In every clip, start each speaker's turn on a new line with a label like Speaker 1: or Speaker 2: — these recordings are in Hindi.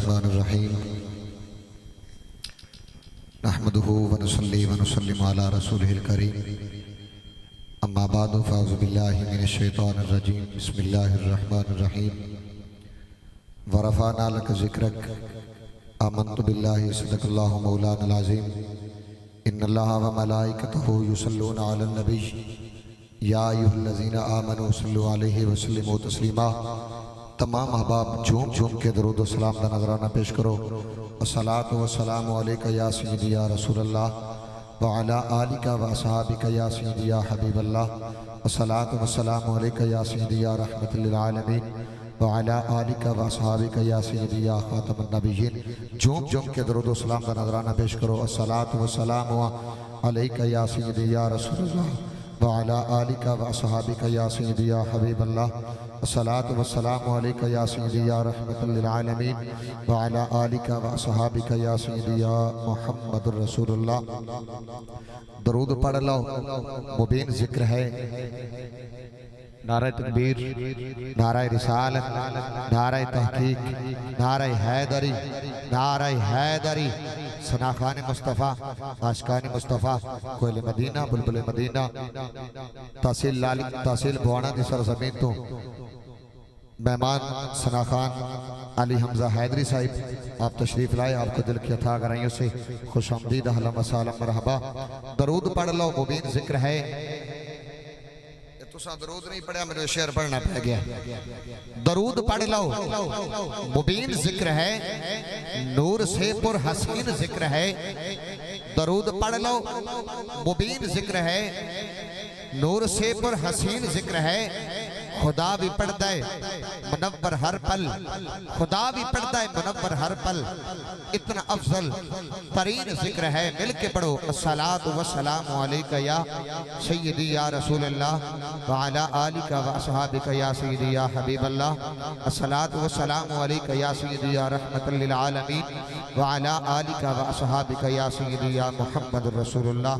Speaker 1: बिस्मिल्लाहिर्रहमानिर्रहीम नहमदुहु व नुसल्ली व नुसल्लिमु अला रसूलिहिल करीम अम्मा बादु फ़अऊज़ु बिल्लाहि मिनश शैतानिर रजीम बिस्मिल्लाहिर्रहमानिर्रहीम व रफ़अना लक ज़िक्रक आमन्तु बिल्लाहि सदक़ल्लाहु मौलानाल अज़ीम इन्नल्लाहा व मलाइकतहु युसल्लूना अलन नबी या अय्युहल्लज़ीना आमनू सल्लु अलैहि व सल्लिमू तस्लीमा। तमाम अहबाब झूम झूम के दरूद व सलाम का नजराना पेश करो। अस्सलातु वस्सलामु अलैका या सय्यदी या रसूलल्लाह व अला आलिका व अस्हाबिका या सय्यदी या हबीबल्लाह। अस्सलातु वस्सलामु अलैका या सय्यदी या रहमतुल लिल आलमीन व अला आलिका व अस्हाबिका या सय्यदी या खातमुन नबिय्यीन। झूम झूम के दरूद व सलाम का नजराना पेश करो। अस्सलातु वस्सलामु अलैका या सय्यदी या रसूलल्लाह व अला आलिका व अस्हाबिका या सय्यदी या हबीबल्लाह। अस्सलातु वस्सलामु अलैका या सय्यदी या रहमतुल लिल आलमीन व अला आलिका व अस्हाबिका या सय्यदी या मुहम्मदुर रसूलुल्लाह। दरूद पढ़ लो, मुबीन जिक्र है। नारे तकबीर, नारे रिसालत, नारे तहकीक, नारे हैदरी, नारे हैदरी। सनाखान मुस्तफ़ा, आशिकान मुस्तफ़ा, कोयल मदीना, बुलबुल मदीना, तहसील बुआना की सरजमीन तो मेहमान सनाखान अली हमजा हैदरी साहिब आप तशरीफ लाए। आपको दिल की अथाह गहराइयों से खुश आमदीद, अहलन व सहलन मरहबा। दरूद पढ़ लो, मुबीन जिक्र है। तुसा दरूद नहीं पढ़ा, मेरे शेर पढ़ना पड़ गया। दरूद पढ़ लो, मुबीन जिक्र है, नूर से पुर हसीन जिक्र है। दरूद पढ़ लो, मुबीन जिक्र है, नूर से पुर हसीन जिक्र है। खुदा भी पढ़ता है मुनव्वर हर पल, खुदा भी पढ़ता है मुनव्वर हर पल। इतना अफजल तरीन जिक्र है, मिल के पढ़ो। अस्सलातु वस्सलामु अलैका या सय्यदी या रसूलल्लाह व अला आलिका व अस्हाबिका या सय्यदी या हबीबल्लाह। अस्सलातु वस्सलामु अलैका या सय्यदी या रहमतुल लिल आलमीन व अला आलिका व अस्हाबिका या सय्यदी या मुहम्मदुर रसूलुल्लाह।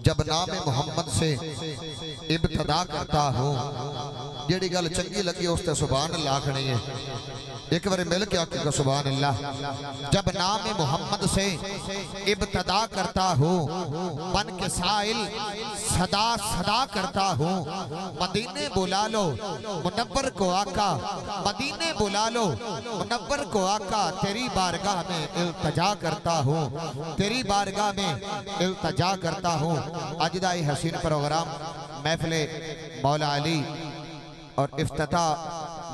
Speaker 1: जब नाम मोहम्मद से इब्तिदा करता हूँ, जेड़ी गल चंगी लगी उस ते सुभान अल्लाह आखनी है। एक बार मिल के आके सुभान अल्लाह। जब नाम मोहम्मद से इब्तिदा करता हूँ, बन के साइल सदा सदा करता हूँ। मदीने बुला लो मुनव्वर को आका, मदीने बुला लो मुनव्वर को आका। तेरी बारगाह में इल्तिजा करता हूँ, तेरी बारगाह में इल्तिजा करता हूँ। आज दा ये हसीन प्रोग्राम महफिले मौला अली और इफ्तिताह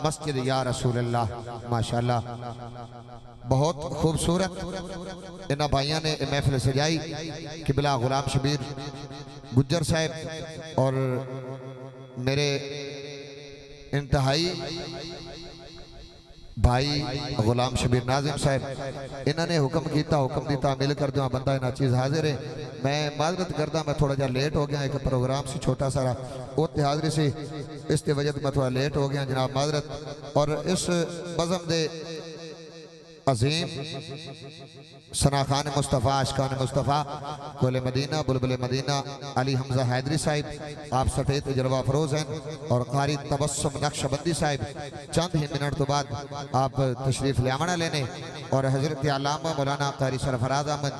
Speaker 1: मस्जिद या रसूल अल्लाह, माशाअल्लाह बहुत खूबसूरत इन्होंने भाइयों ने महफिल सजाई। किबला गुलाम शबीर गुज्जर साहब और मेरे इंतहाई भाई गुलाम शबीर नाजिम साहब, इन्होंने हुक्म किया, हुक्म की तामील कर दो बंदा इन्ह चीज़ हाजिर है। मैं माजरत करदा, मैं थोड़ा जा लेट हो गया। एक प्रोग्राम से छोटा सारा उत्ते हाजिरी से, इसकी वजह मैं थोड़ा लेट हो गया जनाब, माजरत। और इस बज़म दे अजीम सनाखान मुस्तफ़ा, आशिकान मुस्तफ़ा, कोले मदीना, बुलबुल मदीना अली हमजा हैदरी साहिब आप सफेद जलवा फरोज हैं। और कारी तबस्सुम नक्शबंदी साहिब चंद ही मिनट तो बाद आप तशरीफ ले आना लेने। और हजरत अल्लामा मौलाना कारी सरफराज अहमद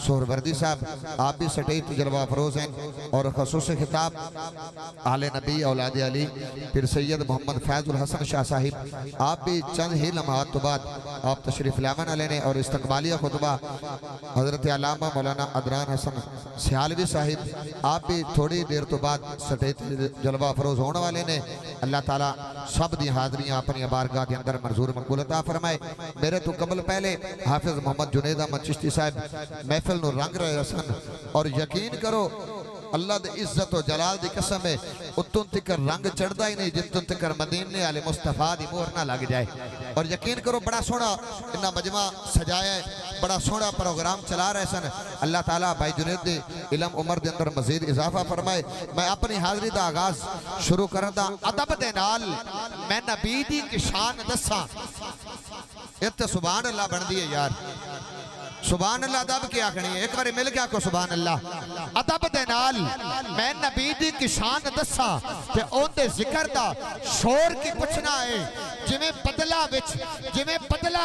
Speaker 1: सोहरवर्दी साहब आप भी सफेद जलवा फरोज हैं। और खसूस खिताब आले नबी औलाद अली फिर सैयद मोहम्मद फैजुल हसन शाह साहिब आप भी चंद ही लम्हात तो बाद आप तशरीफ लामन लेने। और इस्तकबालिया खुतबा हजरत अल्लामा मौलाना अदनान हसन सियालवी साहिब आप भी थोड़ी देर तो बाद सटेत जलवा फरोज होने वाले ने। अल्लाह ताला सब दी हाजरियां अपनी बारगाह के अंदर मंजूर मकबूल अता फरमाए। मेरे तो कबल पहले हाफिज मोहम्मद जुनेद अहमद चिश्ती साहब महफिल नूं रंग रहे सन। और यकीन करो अल्लाह दी इज्जत और जलाल दी कसम है, उतों तिकर रंग चढ़ता ही नहीं जितों तिकर मदीने वाले मुस्तफा दी मोहर ना लग जाए। और यकीन करो बड़ा सोहना इन्ना मजमा सजाया है, बड़ा सोहना प्रोग्राम चला रहे सन। अल्लाह ताला भाई जुनेद दे इलम उमर दे अंदर मजीद इजाफा फरमाए। मैं अपनी हाजरी का आगाज शुरू करन दा अदब दे नाल मैं नबी दी की शान दसा। इत्ते सुभान अल्लाह बनदी है यार। सुभान अल्लाह अदब की आखनी है, एक बार मिल के आखो सुभान अल्लाह। अदब दे नाल मैं नबी दी की शान दसा ते ओंदे जिक्र दा शोर की पुछना है। जिवें बदला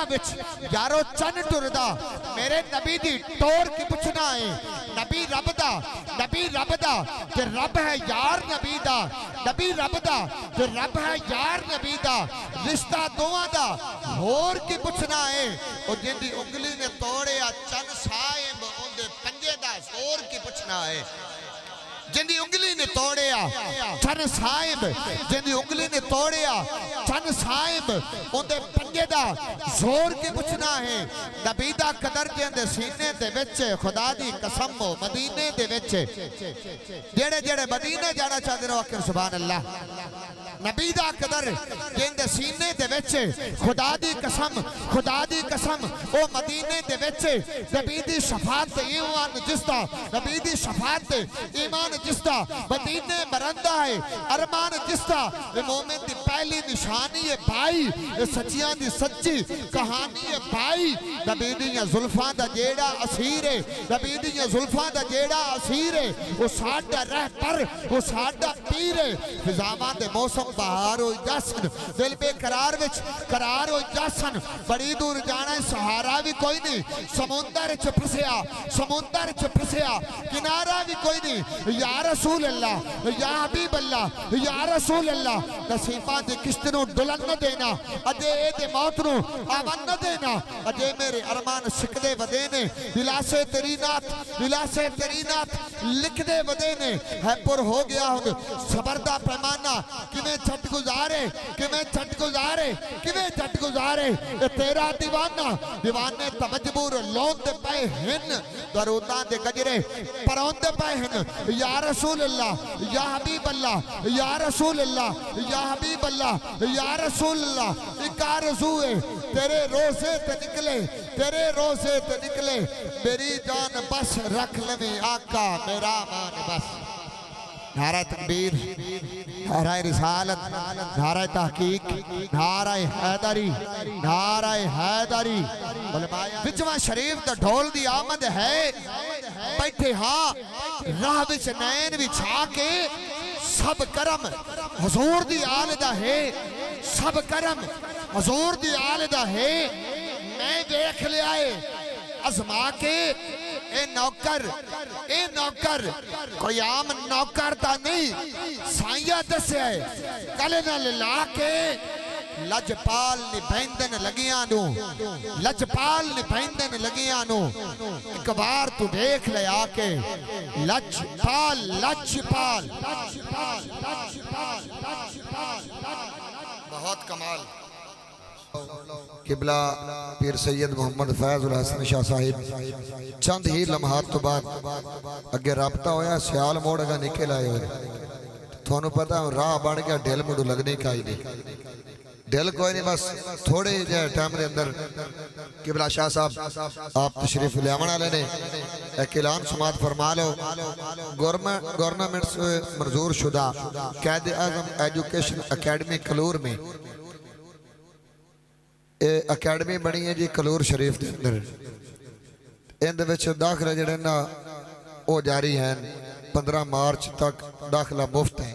Speaker 1: विच यारो चन टुरदा मेरे नबी दी टोर की पुछना है। नबी रब दा ते रब है यार नबी दा, नबी रब दा ते रब है यार नबी दा, रिश्ता दोवां दा होर की पुछना है। और जिंदी उंगली ने तोड़े चन साहिब उनके पंजे दा जोर की पुछना है। जिंदी उंगली ने तोड़िया चन साहिब, जिंदी उंगली ने तोड़िया चन साहिब उनके पंजे दा जोर की पुछना है। नबी दा कदर जिंदे सीने दे विच खुदा दी कसम मदीने दे विच जेड़े जेड़े मदीने जाना चाहते हो आखिर सुभान अल्लाह। नबी दा कदर जिंदे सीने दे विच खुदा दी कसम ओ मदीने दे विच नबी दी शफाअत ईमान जिसदा, नबी दी शफाअत ईमान जिसदा मदीने मरंदा है अरमान जिसदा। मोमिन दी पहली निशानी है भाई, सच्चियां दी सच्ची कहानी है भाई। नबी दी जुल्फां दा जेड़ा असीर है, नबी दी जुल्फां दा जेड़ा असीर है वो साडा रहबर, वो साडा पीर है। फिजावां दे मौसम बहार हो जासन, दिल बेकरार विच करार हो जासन। बड़ी दूर जाना सहारा भी कोई नहीं, समुंदर च फसिया किनारा भी कोई नहीं। या रसूल अल्लाह, या हबीब अल्लाह, या रसूल अल्लाह। नसीबा दी किश्त नूं डुलन न देना, अजे ए दे मौत नूं आवन न देना। अजे मेरे अरमान सिकदे वदे ने, दिलासे तेरी नात लिखदे वदे ने। है पुर हो गया हुण सबर दा पैमाना, किवें छट गुजारे ए तेरा दीवाने तमजबूर लौंदे पे हिन, दरूदां दे गजरे परौंदे पे हिन। या रसूल अल्लाह, या हबीब अल्लाह, या रसूल अल्लाह, या हबीब अल्लाह, या रसूल अल्लाह। एक आरज़ू है तेरे रोज़े ते निकले मेरी जान बस रख लवे आका मेरा मान बस। नारा तकबीर, नारा रिसालत, नारा तहकीक, नारा हैदरी। विचवा शरीफ दा ढोल दी आमद है। बैठे हाँ राह विच नैन विछा के सब करम हुजूर दी आल दा है, सब करम हुजूर दी आल दा है। मैं देख लिया है अजमा के ए नौकर कोई आम नौकर ता नहीं, साइया दस्या है गले नाल ला के लजपाल निभैंदन लगियां नू। एक बार तू देख ले आके लजपाल बहुत कमाल। किबला पीर सैयद मोहम्मद फैजुल हसन शाह साहिब चंद ही लम्हात तो बाद अगे राबता होया सियाल मोड़ अगा निकल आए हो। थानू पता राह बन गया ढिल मुड़ू लगने का ही नहीं, ढिल कोई नहीं बस थोड़े जे टाइम के अंदर किबला शाह साहब आप तशरीफ लियावन वाले ने एक ऐलान समात फरमा लो। गवर्नमेंट से मंजूर शुदा कैद आजम एजुकेशन अकेडमी कलूर में अकेडमी बनी है जी कलूर शरीफ के अंदर। इन दाखिले जड़े ना वो जारी हैं, 15 मार्च तक दाखिला मुफ्त है।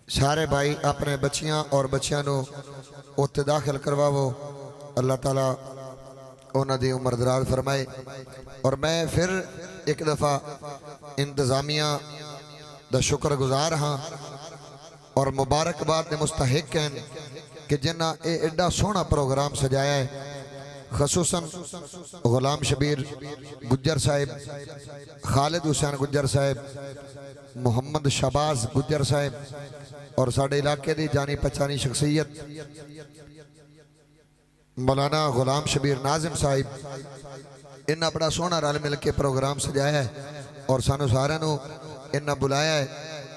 Speaker 1: सारे भाई अपने बच्चियां और बच्चियां को उत्ते दाखिल करवाओ। अल्लाह ताला उन्होंने उम्र दराज फरमाए। और मैं फिर एक दफ़ा इंतजामिया का शुक्रगुजार हाँ और मुबारकबाद के मुस्तहिक हैं कि जिन्हें ये एडा सोहना प्रोग्राम सजाया है। खसूसन गुलाम शबीर गुज्जर साहिब, खालिद हुसैन गुज्जर साहिब, मुहम्मद शहबाज गुज्जर साहिब और साढ़े इलाके की जानी पहचानी शख्सियत मौलाना गुलाम शबीर नाजिम साहिब, इन्हें बड़ा सोहना रल मिल के प्रोग्राम सजाया है और सानू सारिआं इन्हें बुलाया है।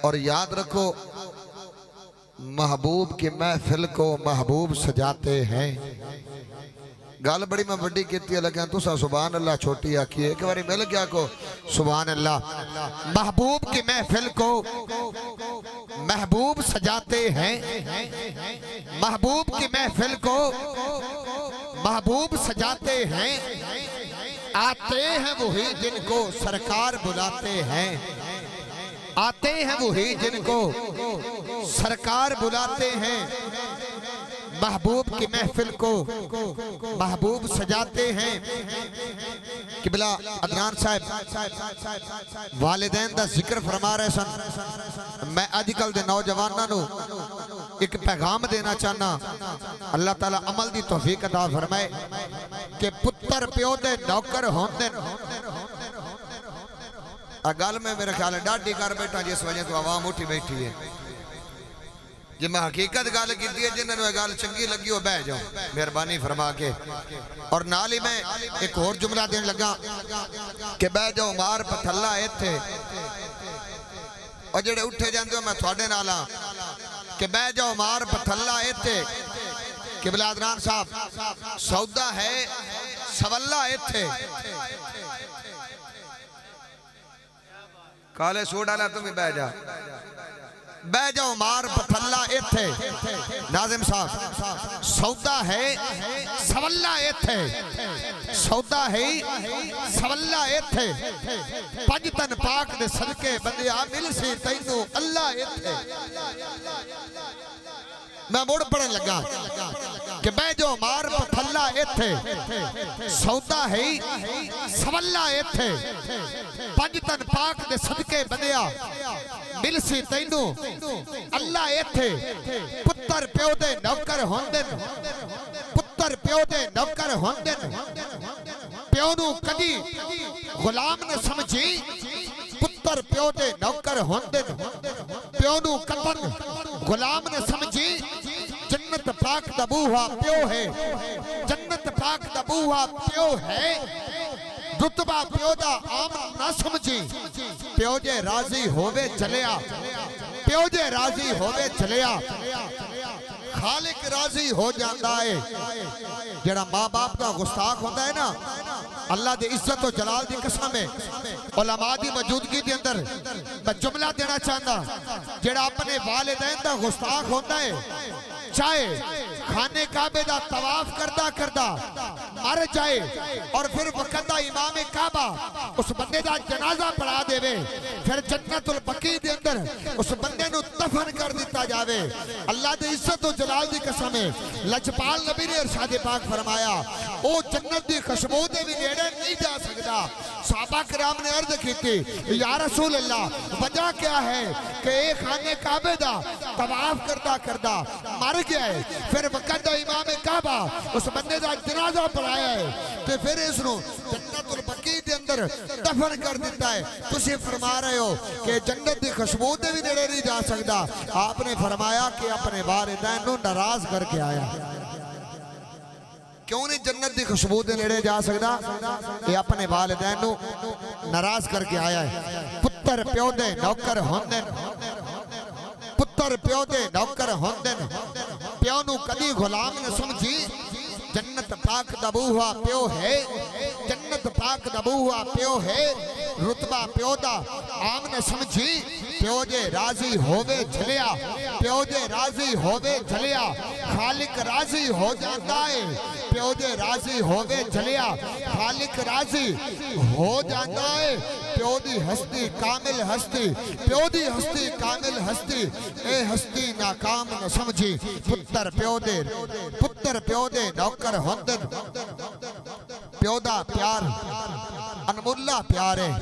Speaker 1: और याद रखो महबूब की महफिल को महबूब सजाते हैं। गल बड़ी मैं बड़ी की लगे तुसा सुभान अल्लाह छोटी आखिए एक बार मिल गया को सुभान अल्लाह। महबूब की महफिल को महबूब सजाते हैं, महबूब की महफिल को महबूब सजाते हैं। आते हैं वही जिनको सरकार बुलाते हैं, आते हैं वही जिनको सरकार बुलाते हैं। महबूब की महफिल को महबूब सजाते हैं। किबला अदनान साहब वालिदैन दा जिक्र फरमा रहे सन। मैं अजकल दे नौजवानों नू एक पैगाम देना चाहना, अल्लाह ताला अमल दी तौफीक अता फरमाए कि पुत्र प्यो दे नौकर होंदे। गल में मेरा ख्याल है डाढ़ी कर बैठा जिस वजह तो आवाम उठी बैठी है। जे मैं हकीकत गल की है, जिन्होंने गल चंगी लगी वो बह जाओ मेहरबानी फरमा के। और नाल ही मैं एक होर जुमला देने लगा कि बह जाओ मार पथला इत्थे, और जेड़े उठे जाते हो मैं थोड़े नाल हाँ कि बह जाओ मार पथला इत्थे। किबला अदनान साहब सौदा है सवल्ला इत्थे। काले सूट वाला तुम भी बह जा, बह जाओ मार पथला इत्थे। नाजिम साहब सौदा है सवल्ला इत्थे, सौदा है सवल्ला इत्थे। पंज तन पाक दे सदके बंदिया मिल सी तैनू अल्लाह इत्थे। मैं मुड़ पढ़न लगा कि बह जाओ मार पथला इत्थे, सौदा है सवल्ला इत्थे। पंज तन पाक दे सदके बंदिया मिल सी तैनू अल्लाह इत्थे। पुत्र प्यो दे नौकर होंदे, पुत्र प्यो दे नौकर होंदे। प्यो नू कदी गुलाम न समझी, पुत्र प्यो दे नौकर होंदे। प्यो नू कदन गुलाम न समझी। जन्नत पाक दा बूहा प्यो है, जन्नत पाक दा बूहा प्यो है। रुतबा प्यो दा आम ना समझी। प्यो जे राजी होवे चलिया, प्यो जे राजी होवे चलिया। खालिक राजी हो जाता है। जेड़ा माँ बाप का गुस्ताख होता है ना, अल्लाह दे इज्जत और जलाल दी कसम है। उलमा दी मौजूदगी दे अंदर मैं जुमला देना चाहता, जेड़ा अपने वालिदैन दा गुस्ताख होता है, चाहे खाने काबे दा तवाफ करदा करदा मर जाए और फिर वक़्त इमाम काबा उस बंदे दा जनाजा पढ़ा देवे, फिर जन्नतुल बकी दे अंदर उस बंदे नू दफन कर दिता जावे। अल्लाह दी इज्जत और जलाल दी कसम है। लजपाल नबी ने इरशाद पाक फरमाया, ओ जन्नत दी खुशबू दे भी नेड़े नहीं जा सकदा। सहाबा किराम ने अर्ज की, या रसूल अल्लाह वजह क्या है कि एक खाने काबे दा तवाफ करदा करदा मर गया है, फिर वक़्त इमाम काबा उस बंदे दा जनाजा पढ़ाया है, तो फिर इसनू जन्नतुल बकी दे अंदर दफन कर दिता है। तुसी फरमा रहे हो कि जन्नत दी खुशबू दे भी नेड़े नहीं जा सकदा। आपने फरमाया कि अपने वालिदैन नू नाराज करके आया। क्यों नहीं जन्नत दी खुशबू दे नेड़े जा सकदा? ये अपने वालिदैन नू नाराज करके आया है। पुत्र प्यो दे नौकर होंदे, पुत्र प्यो दे नौकर होंदे। प्यो नू कदी गुलाम न समझी। जन्नत पाक दा बूहा प्यो है, जन्नत पाक दा बूहा प्यो है। रुतबा प्यो दा आम न समझी। प्यो जे राजी होवे चलिया, प्यो जे राजी होवे चलिया। खालिक राजी हो जाता है। प्यो जे राजी होवे चलिया, खालिक राजी हो जाता है। प्यो दी हस्ती कामिल हस्ती, प्यो दी हस्ती कामिल हस्ती। ए हस्ती नाकाम न समझी। पुत्र प्यो दे नौकर होंदे। प्यो दा प्यार अनमुल्ला प्यार है।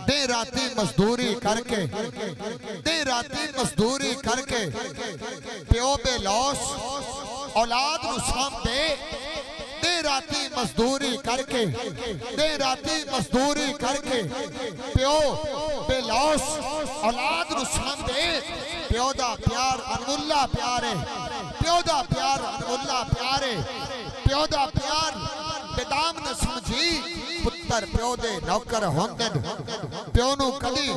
Speaker 1: दे राती मजदूरी करके, दे राती मजदूरी करके प्यो बेलौस औलाद नू सामदे। दे राती मजदूरी करके, दे राती मजदूरी करके प्यो बेलौस औलाद नू सामदे। प्यो दा प्यार अनमुल्ला प्यार है। प्यो दा प्यार अनमुल्ला प्यार है। प्यो दा प्यार बेदाम न समझी। पुत्र प्यो दे नौकर होंदे। प्यो नू कदी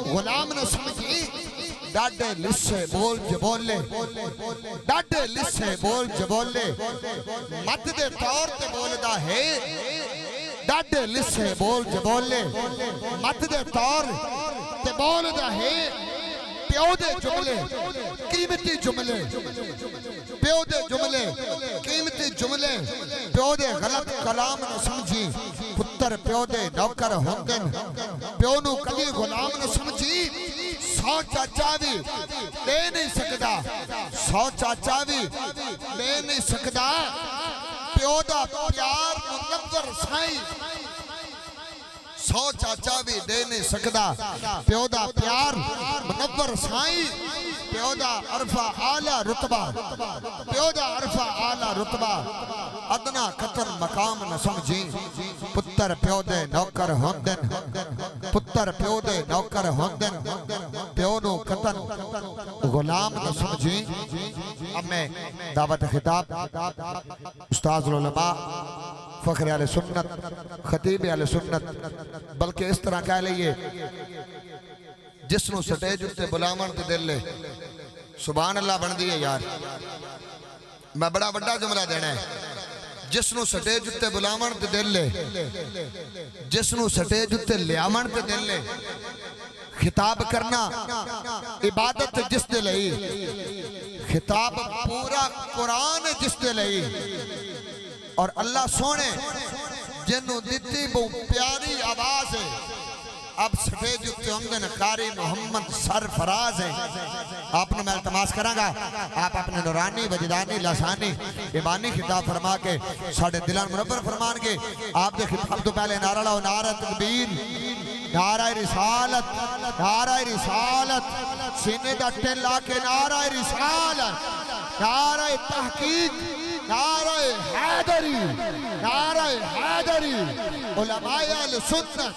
Speaker 1: गुलाम न समझी। डाडे लिस्से बोल जबोले, डाडे लिस्से बोल जबोले। मत दे तौर ते बोलदा है। डाडे लिस्से बोल जबोले, मत दे तौर ते बोलदा है। प्यो दे जुमले कीमती जुमले, प्यो दे जुमले कीमती जुमले, प्यो दे गलत कलाम न समझी, पुत्र प्यो दे नौकर होंदे, प्यो नू कदी गुलाम न समझी। 100 चाचा भी ले नहीं सकदा, 100 चाचा भी ले नहीं सकदा, प्यो दा प्यार मुनव्वर साईं 100 चाचा भी दे नहीं सकदा, प्यो दा प्यार मुनव्वर साईं, प्यो दा अरफा आला रुतबा, प्यो दा अरफा आला रुतबा, अदना कतन मकाम न समझी, पुत्र प्यो दे नौकर होंदन, पुत्र प्यो दे नौकर होंदन, प्यो नु कतन गुलाम न समझी। अब मैं दावत खिताब उस्ताद उलमा फखर आले सुन्नत खतीब आले सुन्नत बल्कि इस तरह कह लीए जिसनों स्टेज उत्ते बुलावन ते दिल ले सुभान अल्लाह बनदी है यार। मैं बड़ा बड़ा जुमला देना है, जिसनों स्टेज उत्ते बुलावन ते दिल ले, जिसनों स्टेज उत्ते लियावन ते दिल ले, खिताब करना इबादत जिस दे लई, खिताब पूरा कुरान जिस दे लई, और अल्लाह सोने जिन्हों दिती बहुत प्यारी आवाज है। अब स्टेज उत्ते होंगे कारी मोहम्मद सरफराज है। आपने मैं इल्तमास करांगा आप अपने नूरानी वजदानी लसानी ईमानी खिताब फरमा के साढ़े दिलां मुनव्वर फरमान के आप दे खिताब तो पहले नारा लाओ, नारा तकबीर, नारा रिसालत, नारा रिसालत, सीने दा टिल ला के नारा रिसालत, नारा तहकीक, नारा हैदरी, नारा हैदरी, उलमाए अहले सुन्नत।